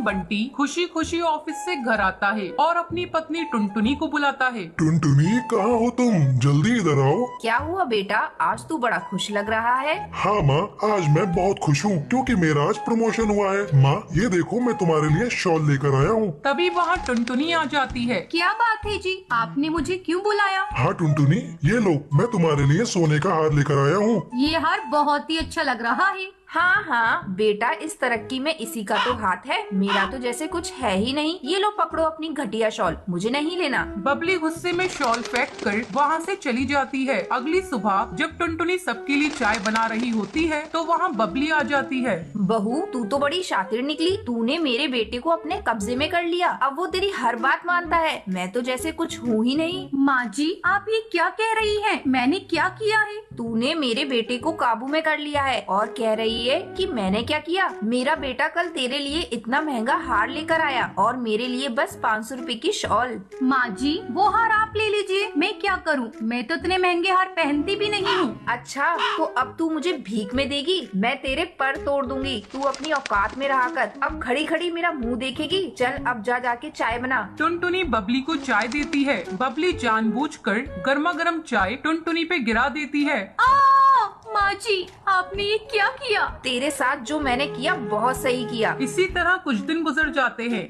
बंटी खुशी खुशी ऑफिस से घर आता है और अपनी पत्नी टुनटुनी को बुलाता है। टुनटुनी, कहाँ हो तुम? जल्दी इधर आओ। क्या हुआ बेटा, आज तू बड़ा खुश लग रहा है। हाँ माँ, आज मैं बहुत खुश हूँ क्योंकि मेरा आज प्रमोशन हुआ है। माँ, ये देखो मैं तुम्हारे लिए शॉल लेकर आया हूँ। तभी वहाँ टुनटुनी आ जाती है। क्या बात है जी, आपने मुझे क्यों बुलाया? हाँ टुनटुनी, ये लो, मैं तुम्हारे लिए सोने का हार लेकर आया हूँ। ये हार बहुत ही अच्छा लग रहा है। हाँ हाँ बेटा, इस तरक्की में इसी का तो हाथ है, मेरा तो जैसे कुछ है ही नहीं। ये लो पकड़ो अपनी घटिया शॉल, मुझे नहीं लेना। बबली गुस्से में शॉल फेंक कर वहाँ से चली जाती है। अगली सुबह जब टुनटुनी सबके लिए चाय बना रही होती है तो वहाँ बबली आ जाती है। बहू, तू तो बड़ी शातिर निकली, तूने मेरे बेटे को अपने कब्जे में कर लिया। अब वो तेरी हर बात मानता है, मैं तो जैसे कुछ हूँ ही नहीं। माँ जी, आप ये क्या कह रही हैं? मैंने क्या किया है? तूने मेरे बेटे को काबू में कर लिया है और कह रही है कि मैंने क्या किया। मेरा बेटा कल तेरे लिए इतना महंगा हार लेकर आया और मेरे लिए बस 500 रुपए की शॉल। माँ जी, वो हार आप ले लीजिए, मैं क्या करूँ? मैं तो इतने महंगे हार पहनती भी नहीं हूँ। अच्छा, तो अब तू मुझे भीख में देगी? मैं तेरे पर तोड़ दूंगी। तू अपनी औकात में रहा कर, अब खड़ी खड़ी मेरा मुंह देखेगी। चल अब जा जाके चाय बना। टुनटुनी बबली को चाय देती है। बबली जानबूझकर गर्मा गर्म चाय टुनटुनी पे गिरा देती है। माँ जी, आपने ये क्या किया? तेरे साथ जो मैंने किया बहुत सही किया। इसी तरह कुछ दिन गुजर जाते हैं।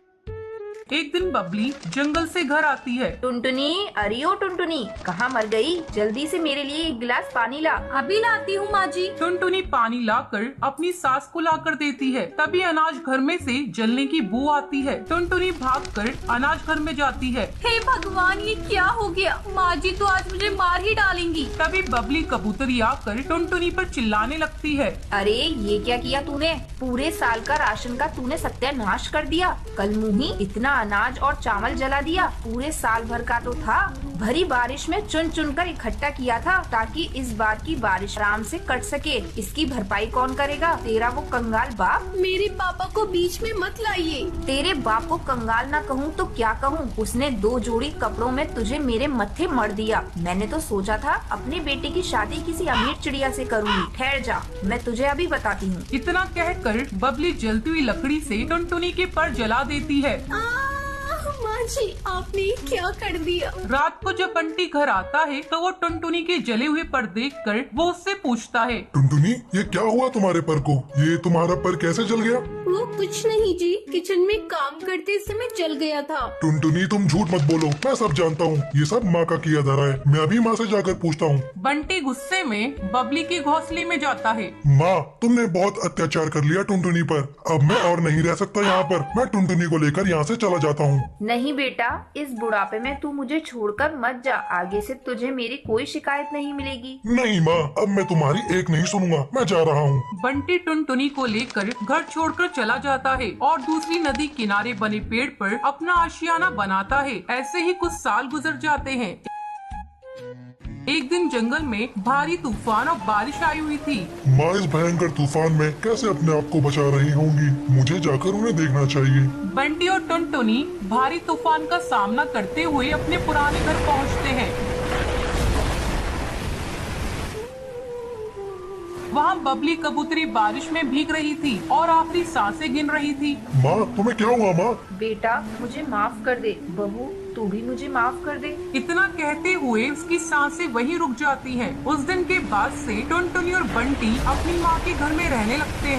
एक दिन बबली जंगल से घर आती है। टुनटुनी, अरे ओ टुनटुनी, कहाँ मर गई? जल्दी से मेरे लिए एक गिलास पानी ला। अभी लाती हूँ माँ जी। टुनटुनी पानी लाकर अपनी सास को लाकर देती है। तभी अनाज घर में से जलने की बू आती है। टुनटुनी भागकर अनाज घर में जाती है। हे भगवान, ये क्या हो गया? माँ जी तो आज मुझे मार ही डालेंगी। तभी बबली कबूतरी आकर टुनटुनी पर चिल्लाने लगती है। अरे ये क्या किया तूने? पूरे साल का राशन का तूने सत्यानाश कर दिया। कल मुही इतना अनाज और चावल जला दिया। पूरे साल भर का तो था। भरी बारिश में चुन चुन कर इकट्ठा किया था ताकि इस बार की बारिश आराम से कट सके। इसकी भरपाई कौन करेगा? तेरा वो कंगाल बाप। मेरे पापा को बीच में मत लाइए। तेरे बाप को कंगाल ना कहूँ तो क्या कहूँ? उसने 2 जोड़ी कपड़ों में तुझे मेरे मत्थे मर दिया। मैंने तो सोचा था अपने बेटे की शादी किसी अमीर चिड़िया से करूँगी। ठहर जा, मैं तुझे अभी बताती हूँ। इतना कहकर बबली जलती हुई लकड़ी से टुनटुनी के पर जला देती है। माँ जी, आपने ये क्या कर दिया? रात को जब बंटी घर आता है तो वो टुनटुनी के जले हुए पर देखकर वो उससे पूछता है। टुनटुनी, ये क्या हुआ तुम्हारे पर को? ये तुम्हारा पर कैसे जल गया? वो कुछ नहीं जी, किचन में काम करते समय जल गया था। टुनटुनी, तुम झूठ मत बोलो, मैं सब जानता हूँ। ये सब माँ का किया जा रहा है। मैं अभी माँ से जाकर पूछता हूँ। बंटी गुस्से में बबली के घोंसले में जाता है। माँ, तुमने बहुत अत्याचार कर लिया टुनटुनी पर। अब मैं और नहीं रह सकता यहाँ पर। मैं टुनटुनी को लेकर यहाँ से चला जाता हूँ। नहीं बेटा, इस बुढ़ापे में तू मुझे छोड़कर मत जा। आगे से तुझे मेरी कोई शिकायत नहीं मिलेगी। नहीं माँ, अब मैं तुम्हारी एक नहीं सुनूंगा। मैं जा रहा हूँ। बंटी टुनटुनी को लेकर घर छोड़कर चला जाता है और दूसरी नदी किनारे बने पेड़ पर अपना आशियाना बनाता है। ऐसे ही कुछ साल गुजर जाते हैं। एक दिन जंगल में भारी तूफान और बारिश आई हुई थी। माँ इस भयंकर तूफान में कैसे अपने आप को बचा रही होंगी? मुझे जाकर उन्हें देखना चाहिए। बंटी और टुनटुनी भारी तूफान का सामना करते हुए अपने पुराने घर पहुंचते हैं। वहाँ बबली कबूतरी बारिश में भीग रही थी और आखिरी सांसें गिन रही थी। माँ, तुम्हें क्या हुआ माँ? बेटा मुझे माफ कर दे। बहू, तू भी मुझे माफ कर दे। इतना कहते हुए उसकी सांसें वहीं रुक जाती हैं। उस दिन के बाद से टुनटुनी और बंटी अपनी माँ के घर में रहने लगते हैं।